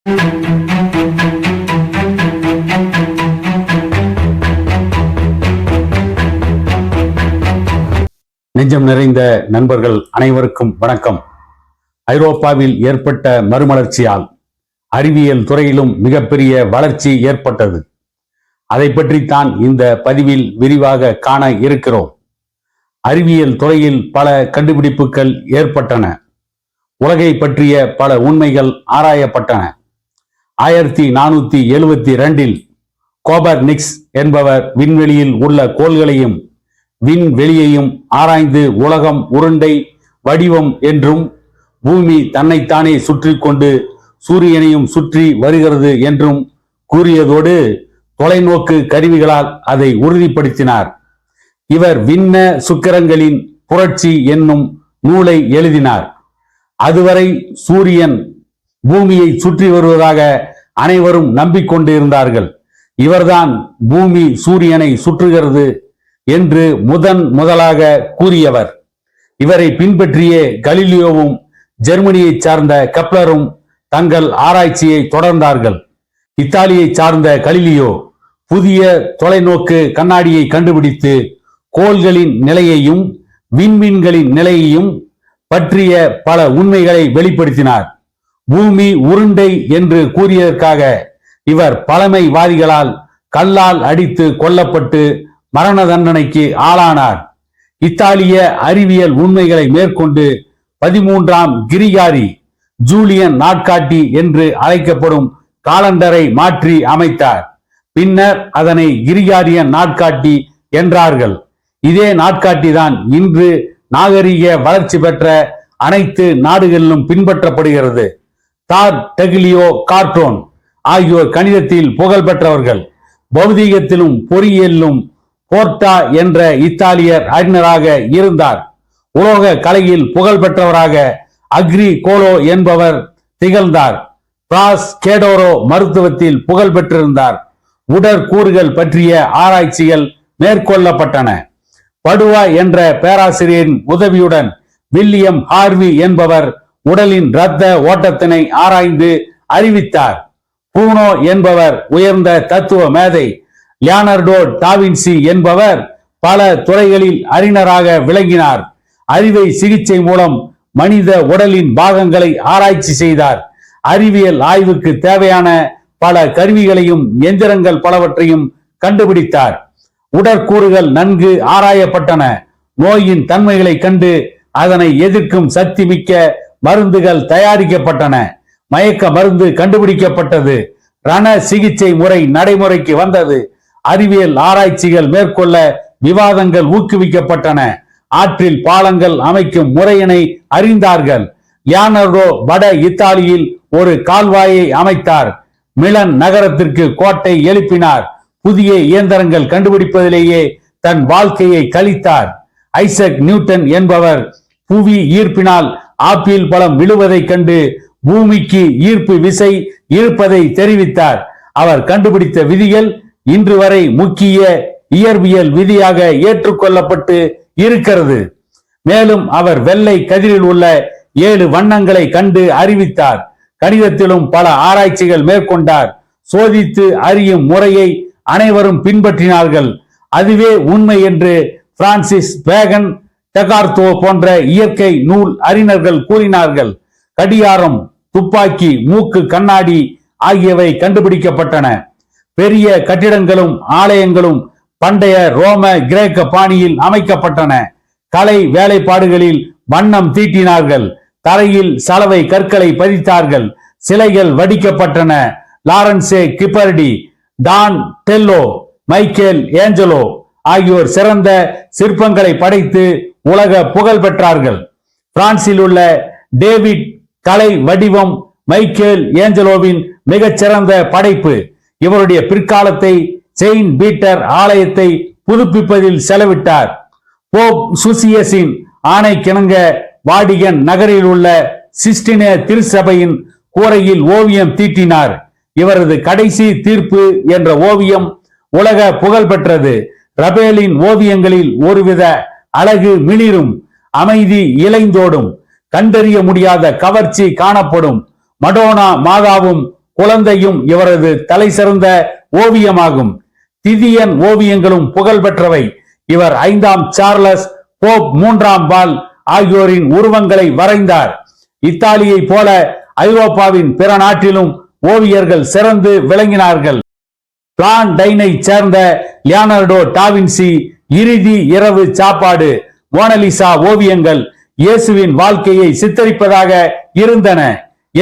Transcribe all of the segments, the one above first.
நெஞ்சம் நிறைந்த நண்பர்கள் அனைவருக்கும் வணக்கம். ஐரோப்பாவில் ஏற்பட்ட மறுமலர்ச்சியால் அறிவியல் துறையிலும் மிகப்பெரிய வளர்ச்சி ஏற்பட்டது. அதை பற்றித்தான் இந்த பதிவில் விரிவாக காண இருக்கிறோம். அறிவியல் துறையில் பல கண்டுபிடிப்புகள் ஏற்பட்டன. உலகை பற்றிய பல உண்மைகள் ஆராயப்பட்டன. 1472 கோபர்னிக்ஸ் என்பவர் விண்வெளியில் உள்ள கோள்களையும் விண்வெளியையும் ஆராய்ந்து உலகம் உருண்டை வடிவம் என்றும் பூமி தன்னைத்தானே சுற்றி கொண்டு சூரியனையும் சுற்றி வருகிறது என்றும் கூறியதோடு தொலைநோக்கு கருவிகளால் அதை உறுதிப்படுத்தினார். இவர் விண்ண சுக்கிரங்களின் புரட்சி என்னும் நூலை எழுதினார். அதுவரை சூரியன் பூமியை சுற்றி வருவதாக அனைவரும் நம்பிக்கொண்டு இருந்தார்கள். இவர்தான் பூமி சூரியனை சுற்றுகிறது என்று முதலாக கூறியவர். இவரை பின்பற்றியே கலீலியோவும் ஜெர்மனியை சார்ந்த கெப்லரும் தங்கள் ஆராய்ச்சியை தொடர்ந்தார்கள். இத்தாலியை சார்ந்த கலீலியோ புதிய தொலைநோக்கு கண்ணாடியை கண்டுபிடித்து கோள்களின் நிலையையும் விண்மீன்களின் நிலையையும் பற்றிய பல உண்மைகளை வெளிப்படுத்தினார். பூமி உருண்டை என்று கூறியதற்காக இவர் பழமைவாதிகளால் கல்லால் அடித்து கொல்லப்பட்டு மரண தண்டனைக்கு ஆளானார். இத்தாலிய அறிவியல் உண்மைகளை மேற்கொண்டு 13ஆம் கிரிகாரி ஜூலியன் நாட்காட்டி என்று அழைக்கப்படும் காலண்டரை மாற்றி அமைத்தார். பின்னர் அதனை கிரிகாரியன் நாட்காட்டி என்றார்கள். இதே நாட்காட்டி தான் இன்று நாகரிக வளர்ச்சி பெற்ற அனைத்து நாடுகளிலும் பின்பற்றப்படுகிறது. டெக்லியோ கார்டோன் ஆகியோர் கணிதத்தில் புகழ் பெற்றவர்கள். பௌதீகத்திலும் பொறியியலிலும் போர்ட்டா என்ற இத்தாலியர் அறிஞராக இருந்தார். உலோக கலையில் புகழ் பெற்றவராக அக்ரி கோலோ என்பவர் திகழ்ந்தார். பிராஸ் கேடோரோ மருத்துவத்தில் புகழ் பெற்றிருந்தார். உடற்கூறுகள் பற்றிய ஆராய்ச்சிகள் மேற்கொள்ளப்பட்டன. படுவா என்ற பேராசிரியரின் உதவியுடன் வில்லியம் ஹார்வி என்பவர் உடலின் இரத்த ஓட்டத்தினை ஆராய்ந்து அறிவித்தார். பூனோ என்பவர் உயர்ந்த தத்துவ மேதை. லியோனார்டோ டாவின்சி என்பவர் பல துறைகளில் அறிஞராக விளங்கினார். அறுவை சிகிச்சை மூலம் மனித உடலின் பாகங்களை ஆராய்ச்சி செய்தார். அறிவியல் ஆய்வுக்கு தேவையான பல கருவிகளையும் எந்திரங்கள் பலவற்றையும் கண்டுபிடித்தார். உடற்கூறுகள் நன்கு ஆராயப்பட்டன. நோயின் தன்மைகளை கண்டு அதனை எதிர்க்கும் சக்தி மிக்க மருந்துகள் தயாரிக்கப்பட்டன. மயக்க மருந்து கண்டுபிடிக்கப்பட்டது. ரண சிகிச்சை முறை நடைமுறைக்கு வந்தது. அறிவியல் ஆராய்ச்சிகள் மேற்கொள்ள விவாதங்கள் ஊக்குவிக்கப்பட்டன. ஆற்றில் பாலங்கள் அமைக்கும் முறையினை அறிந்தார்கள். லியோனார்டோ வட இத்தாலியில் ஒரு கால்வாயை அமைத்தார். மிலன் நகரத்திற்கு கோட்டை எழுப்பினார். புதிய இயந்திரங்கள் கண்டுபிடிப்பதிலேயே தன் வாழ்க்கையை கழித்தார். ஐசக் நியூட்டன் என்பவர் புவி ஈர்ப்பினால் ஆப்பிள் பழம் விழுவதை கண்டு பூமிக்கு ஈர்ப்பு விசை இருப்பதை தெரிவித்தார். அவர் கண்டுபிடித்த விதிகள் இன்று வரை முக்கிய இயற்பியல் விதியாக ஏற்றுக்கொள்ளப்பட்டு இருக்கிறது. மேலும் அவர் வெள்ளை கதிரில் உள்ள 7 வண்ணங்களை கண்டு அறிவித்தார். கணிதத்திலும் பல ஆராய்ச்சிகள் மேற்கொண்டார். சோதித்து அறியும் முறையை அனைவரும் பின்பற்றினார்கள். அதுவே உண்மை என்று பிரான்சிஸ் பேகன், டெகார்த்தோ போன்ற இயற்கை நூல் அறிஞர்கள் கூறினார்கள். கடிகாரம், துப்பாக்கி, மூக்கு கண்ணாடி ஆகியவை கண்டுபிடிக்கப்பட்டன. பெரிய கட்டிடங்களும் ஆலயங்களும் பண்டைய ரோம கிரேக்க பாணியில் அமைக்கப்பட்டன. கலை வேலைப்பாடுகளில் வண்ணம் தீட்டினார்கள். தரையில் சலவை கற்களை பதித்தார்கள். சிலைகள் வடிக்கப்பட்டன. லாரன்சே கிப்பர்டி, டான் டெல்லோ, மைக்கேல் ஏஞ்சலோ ஆகியோர் சிறந்த சிற்பங்களை படைத்து உலக புகழ் பெற்றார்கள். பிரான்சில் உள்ள டேவிட் கலை வடிவம் மைக்கேல் ஏஞ்சலோவின் மிகச்சிறந்த படைப்பு. இவருடைய பிற்காலத்தை செயின்ட் பீட்டர் ஆலயத்தை புதுப்பிப்பதில் செலவிட்டார். போப் சுசியஸின் ஆணைக்கிணங்க வாடிகன் நகரில் உள்ள சிஸ்டினே திருச்சபையின் கூரையில் ஓவியம் தீட்டினார். இவரது கடைசி தீர்ப்பு என்ற ஓவியம் உலக புகழ் பெற்றது. ரபேலின் ஓவியங்களில் ஒருவித அழகு மிளிரும், அமைதி இலைந்தோடும், கண்டறிய முடியாத கவர்ச்சி காணப்படும். மடோனா மாதாவும் குழந்தையும் இவரது தலை சிறந்த ஓவியமாகும். திதியன் ஓவியங்களும் புகழ் பெற்றவை. இவர் 5ஆம் சார்லஸ், போப் 3ஆம் பால் ஆகியோரின் உருவங்களை வரைந்தார். இத்தாலியை போல ஐரோப்பாவின் பிற நாட்டிலும் ஓவியர்கள் சிறந்து விளங்கினார்கள். பிளான்டைனை சேர்ந்த லியோனார்டோ டாவின்சி இறுதி இரவு சாப்பாடு, மோனலிசா ஓவியங்கள் இயேசுவின் வாழ்க்கையை சித்தரிப்பதாக இருந்தன.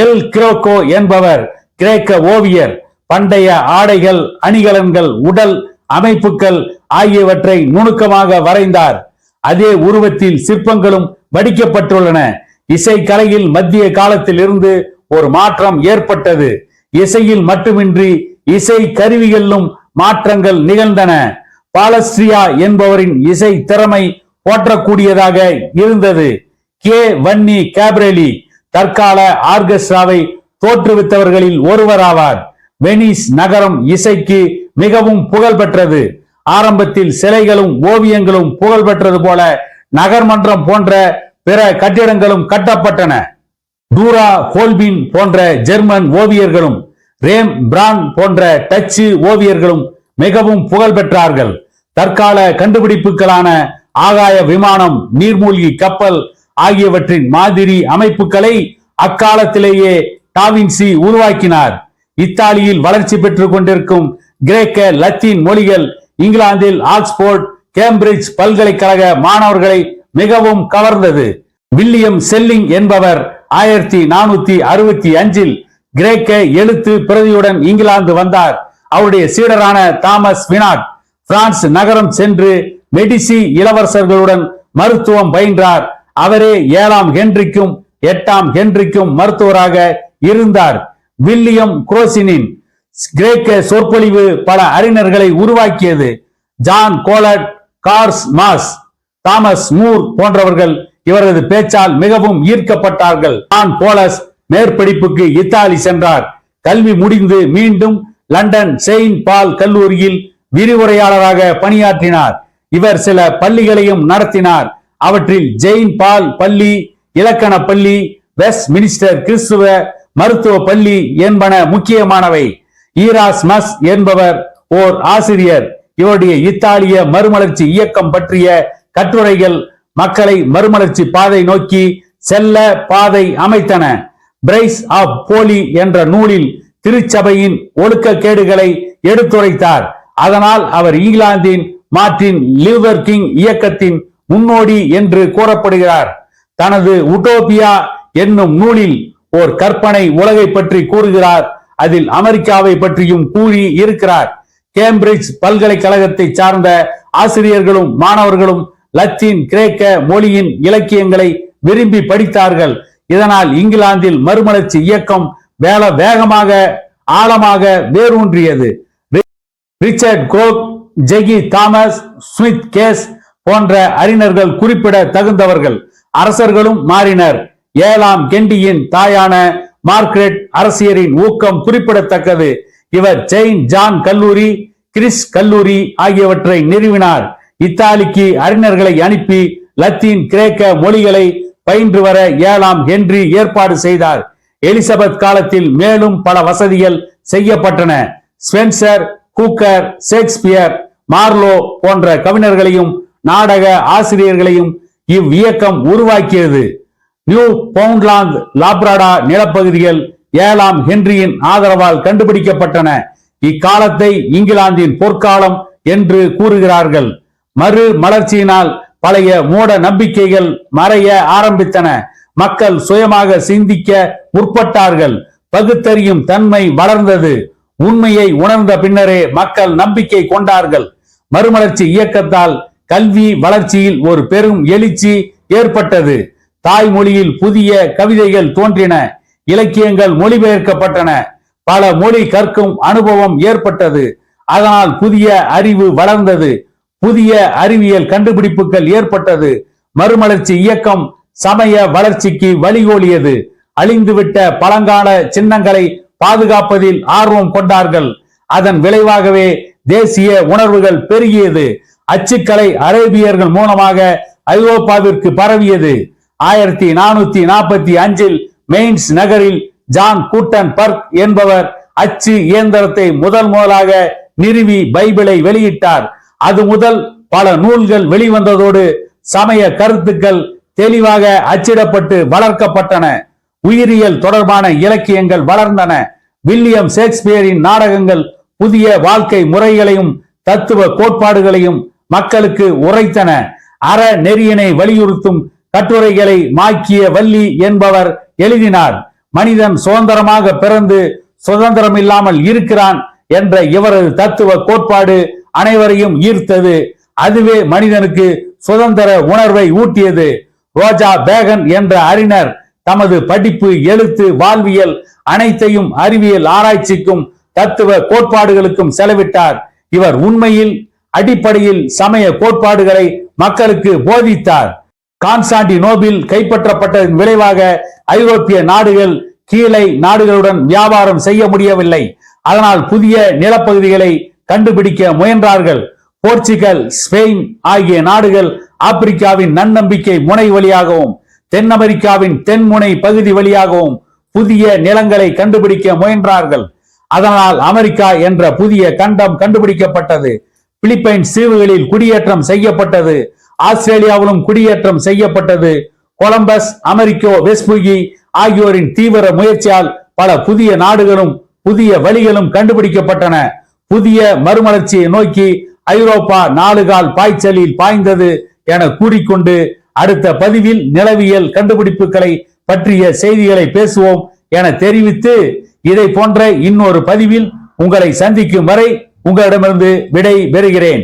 எல் கிரேக்கோ என்பவர் கிரேக்க ஓவியர். பண்டைய ஆடைகள், அணிகலன்கள், உடல் அமைப்புகள் ஆகியவற்றை நுணுக்கமாக வரைந்தார். அதே உருவத்தில் சிற்பங்களும் வடிக்கப்பட்டுள்ளன. இசைக்கலையில் மத்திய காலத்தில் இருந்து ஒரு மாற்றம் ஏற்பட்டது. இசையில் மட்டுமின்றி இசை கருவிகளிலும் மாற்றங்கள் நிகழ்ந்தன. பாலஸ்ட்ரியா என்பவரின் இசை திறமை போற்றக்கூடியதாக இருந்தது. கே வன்னி கேப்ரெலி தற்கால ஆர்கெஸ்ட்ராவை தோற்றுவித்தவர்களில் ஒருவராவார். வெனிஸ் நகரம் இசைக்கு மிகவும் புகழ் பெற்றது. ஆரம்பத்தில் சிலைகளும் ஓவியங்களும் புகழ் பெற்றது போல நகர்மன்றம் போன்ற பிற கட்டிடங்களும் கட்டப்பட்டன. டூரா ஹோல்பின் போன்ற ஜெர்மன் ஓவியர்களும் ரேம் பிரான் போன்ற டச்சு ஓவியர்களும் மிகவும் புகழ் பெற்றார்கள். தற்கால கண்டுபிடிப்புகளான ஆகாய விமானம், நீர்மூழ்கி கப்பல் ஆகியவற்றின் மாதிரி அமைப்புகளை அக்காலத்திலேயே டாவின்சி உருவாக்கினார். இத்தாலியில் வளர்ச்சி பெற்றுக் கொண்டிருக்கும் கிரேக்க, லத்தீன் மொழிகள் இங்கிலாந்தில் ஆக்ஸ்போர்ட், கேம்பிரிட்ஜ் பல்கலைக்கழக மாணவர்களை மிகவும் கவர்ந்தது. வில்லியம் செல்லிங் என்பவர் 1465 கிரேக்க எழுத்து பிரதியுடன் இங்கிலாந்து வந்தார். அவருடைய சீடரான தாமஸ் வினாட் பிரான்ஸ் நகரம் சென்று மெடிசி இளவரசர்களுடன் மருத்துவம் பயின்றார். அவரே 7ஆம் ஹென்றிக்கும் 8ஆம் ஹென்றிக்கும் மருத்துவராக இருந்தார். வில்லியம் குரோசினின் கிரேக்க சொற்பொழிவு பல அறிஞர்களை உருவாக்கியது. ஜான் கோலட், கார்ஸ் மாஸ், தாமஸ் மூர் போன்றவர்கள் இவரது பேச்சால் மிகவும் ஈர்க்கப்பட்டார்கள். ஜான் போலஸ் மேற்படிப்புக்கு இத்தாலி சென்றார். கல்வி முடிந்து மீண்டும் லண்டன் செயின்ட் பால் கல்லூரியில் விரிவுரையாளராக பணியாற்றினார். இவர் சில பள்ளிகளையும் நடத்தினார். அவற்றில் ஜெயின் பால் பள்ளி, இலக்கண பள்ளி, வெஸ்ட் மினிஸ்டர் கிறிஸ்துவ மருத்துவ பள்ளி என்பன முக்கியமானவை. ஈராஸ்மஸ் என்பவர் ஓர் ஆசிரியர். இவருடைய இத்தாலிய மறுமலர்ச்சி இயக்கம் பற்றிய கட்டுரைகள் மக்களை மறுமலர்ச்சி பாதை நோக்கி செல்ல பாதை அமைத்தன. பிரைஸ் ஆஃப் போலி என்ற நூலில் திருச்சபையின் ஒழுக்கக்கேடுகளை எடுத்துரைத்தார். அதனால் அவர் இங்கிலாந்தின் மார்ட்டின் லூதர் கிங் இயக்கத்தின் முன்னோடி என்று கூறப்படுகிறார். தனது உட்டோபியா என்னும் நூலில் ஓர் கற்பனை உலகை பற்றி கூறுகிறார். அதில் அமெரிக்காவை பற்றியும் கூறி இருக்கிறார். கேம்பிரிட்ஜ் பல்கலைக்கழகத்தை சார்ந்த ஆசிரியர்களும் மாணவர்களும் லத்தீன், கிரேக்க மொழியின் இலக்கியங்களை விரும்பி படித்தார்கள். இதனால் இங்கிலாந்தில் மறுமலர்ச்சி இயக்கம் வேகமாக ஆழமாக வேரூன்றியது. ரிச்சர்ட் கோக், ஜெகி தாமஸ், ஸ்மித் கேஸ் போன்ற அறிஞர்கள் குறிப்பிட தகுந்தவர்கள். அரசர்களும் மாறினர். 7ஆம் கெண்டியின் தாயான மார்க்ரெட் அரசியரின் ஊக்கம் குறிப்பிடத்தக்கது. இவர் செயின்ட் ஜான் கல்லூரி, கிறிஸ் கல்லூரி ஆகியவற்றை நிறுவினார். இத்தாலிக்கு அறிஞர்களை அனுப்பி லத்தீன், கிரேக்க மொழிகளை பயின்று வர 7ஆம் ஹென்றி ஏற்பாடு செய்தார். எலிசபெத் காலத்தில் மேலும் பல வசதிகள் செய்யப்பட்டன. ஸ்பென்சர், ஹூக்கர், ஷேக்ஸ்பியர், மார்லோ போன்ற கவிஞர்களையும் நாடக ஆசிரியர்களையும் இவ்வியக்கம் உருவாக்கியது. நியூ பவுண்ட்லாந்து, லாப்ராடா நிலப்பகுதிகள் 7ஆம் ஹென்ரியின் ஆதரவால் கண்டுபிடிக்கப்பட்டன. இக்காலத்தை இங்கிலாந்தின் பொற்காலம் என்று கூறுகிறார்கள். மறு மலர்ச்சியினால் பழைய மூட நம்பிக்கைகள் மறைய ஆரம்பித்தன. மக்கள் சுயமாக சிந்திக்க முற்பட்டார்கள். பகுத்தறியும் தன்மை வளர்ந்தது. உண்மையை உணர்ந்த பின்னரே மக்கள் நம்பிக்கை கொண்டார்கள். மறுமலர்ச்சி இயக்கத்தால் கல்வி வளர்ச்சியில் ஒரு பெரும் எழுச்சி ஏற்பட்டது. தாய்மொழியில் புதிய கவிதைகள் தோன்றின. இலக்கியங்கள் மொழிபெயர்க்கப்பட்டன. பல மொழி கற்கும் அனுபவம் ஏற்பட்டது. அதனால் புதிய அறிவு வளர்ந்தது. புதிய அறிவியல் கண்டுபிடிப்புகள் ஏற்பட்டது. மறுமலர்ச்சி இயக்கம் சமய வளர்ச்சிக்கு வழிகோலியது. அழிந்துவிட்ட பழங்கால சின்னங்களை பாதுகாப்பதில் ஆர்வம் கொண்டார்கள். அதன் விளைவாகவே தேசிய உணர்வுகள் பெருகியது. அச்சுக்கலை அரேபியர்கள் மூலமாக ஐரோப்பாவிற்கு பரவியது. 1445 மெயின்ஸ் நகரில் ஜான் கூட்டன் பர்க் என்பவர் அச்சு இயந்திரத்தை முதலாக நிறுவி பைபிளை வெளியிட்டார். அது முதல் பல நூல்கள் வெளிவந்ததோடு சமய கருத்துக்கள் தெளிவாக அச்சிடப்பட்டு வளர்க்கப்பட்டன. உயிரியல் தொடர்பான இலக்கியங்கள் வளர்ந்தன. வில்லியம் ஷேக்ஸ்பியரின் நாடகங்கள் புதிய வாழ்க்கை முறைகளையும் தத்துவ கோட்பாடுகளையும் மக்களுக்கு உரைத்தன. அற நெறியினை வலியுறுத்தும் கட்டுரைகளை மாக்கியவல்லி என்பவர் எழுதினார். மனிதன் சுதந்திரமாக பிறந்து சுதந்திரம் இல்லாமல் இருக்கிறான் என்ற இவரது தத்துவ கோட்பாடு அனைவரையும் ஈர்த்தது. அதுவே மனிதனுக்கு சுதந்திர உணர்வை ஊட்டியது. ரோஜா பேகன் என்ற அறிஞர் தமது படிப்பு, எழுத்து, வாழ்வியல் அனைத்தையும் அறிவியல் ஆராய்ச்சிக்கும் தத்துவ கோட்பாடுகளுக்கும் செலவிட்டார். இவர் உண்மையில் அடிப்படையில் சமய கோட்பாடுகளை மக்களுக்கு போதித்தார். கான்ஸ்டான்டினோபிள் கைப்பற்றப்பட்டதன் விளைவாக ஐரோப்பிய நாடுகள் கீழை நாடுகளுடன் வியாபாரம் செய்ய முடியவில்லை. அதனால் புதிய நிலப்பகுதிகளை கண்டுபிடிக்க முயன்றார்கள். போர்ச்சுகல், ஸ்பெயின் ஆகிய நாடுகள் ஆப்பிரிக்காவின் நன்னம்பிக்கை முனை வழியாகவும் தென் அமெரிக்காவின் தென்முனை பகுதி வழியாகவும் புதிய நிலங்களை கண்டுபிடிக்க முயன்றார்கள். அதனால் அமெரிக்கா என்ற புதிய கண்டம் கண்டுபிடிக்கப்பட்டது. பிலிப்பைன்ஸ் தீவுகளில் குடியேற்றம் செய்யப்பட்டது. ஆஸ்திரேலியாவிலும் குடியேற்றம் செய்யப்பட்டது. கொலம்பஸ், அமெரிக்கோ வெஸ்புகி ஆகியோரின் தீவிர முயற்சியால் பல புதிய நாடுகளும் புதிய வழிகளும் கண்டுபிடிக்கப்பட்டன. புதிய மறுமலர்ச்சியை நோக்கி ஐரோப்பா நாலுகால் பாய்ச்சலில் பாய்ந்தது என கூறிக்கொண்டு அடுத்த பதிவில் நிலவியல் கண்டுபிடிப்புகளை பற்றிய செய்திகளை பேசுவோம் என தெரிவித்து, இதை போன்ற இன்னொரு பதிவில் உங்களை சந்திக்கும் வரை உங்களிடமிருந்து விடை பெறுகிறேன்.